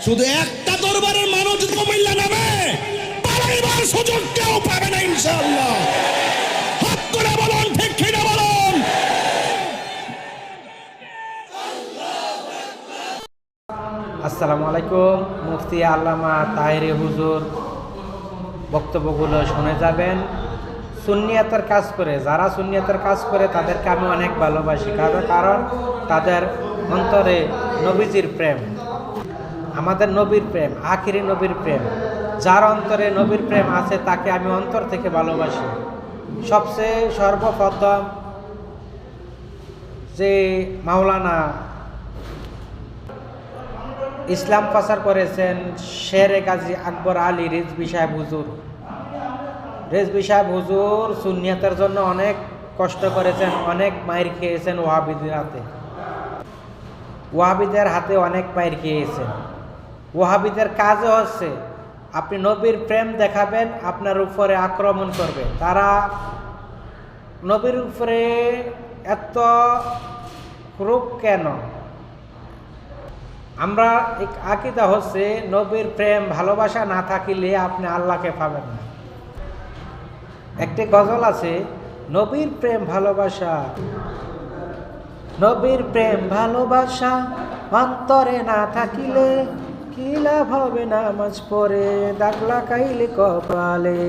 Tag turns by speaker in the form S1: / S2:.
S1: শুধু একটা দরবারের মানুষ যদি কুমিল্লা নামে পালাইবার সুযোগ কেউ পাবে না ইনশাআল্লাহ। হাত করে বলুন, ঠিক কিনা বলুন।
S2: আসসালামু আলাইকুম। মুফতি আল্লামা তাহেরি হুজুর বক্তব্যগুলো শুনে যাবেন। সুন্নিয়াতের কাজ করে, যারা সুন্নিয়াতের কাজ করে তাদেরকে আমি অনেক ভালোবাসি, কারণ তাদের অন্তরে নবীজির প্রেম, আমাদের নবীর প্রেম, আখিরি নবীর প্রেম। যার অন্তরে নবীর প্রেম আছে তাকে আমি অন্তর থেকে ভালোবাসি। সবচেয়ে সর্বপ্রথম যে মাওলানা ইসলাম প্রচার করেছেন শেরে গাজী আকবর আলী রিজভী সাহেব হুজুর, রিজভী সাহেব হুজুর সুন্নিয়াতের জন্য অনেক কষ্ট করেছেন, অনেক মাইর খেয়েছেন ওয়াহাবিদের হাতে, ওয়াহাবিদের হাতে অনেক মাইর খেয়েছেন। ওয়াহাবিদের কাজও হচ্ছে আপনি নবীর প্রেম দেখাবেন, আপনার উপরে আক্রমণ করবে। তারা নবীর উপরে এত ক্রোধ কেন? আমরা আকীদা হচ্ছে নবীর প্রেম ভালোবাসা না থাকিলে আপনি আল্লাহকে পাবেন না। একটি গজল আছে, নবীর প্রেম ভালোবাসা, নবীর প্রেম ভালোবাসা অন্তরে না থাকিলে কি লাভ হবে নামাজ পড়ে দাগ লাগাইলে কপালে।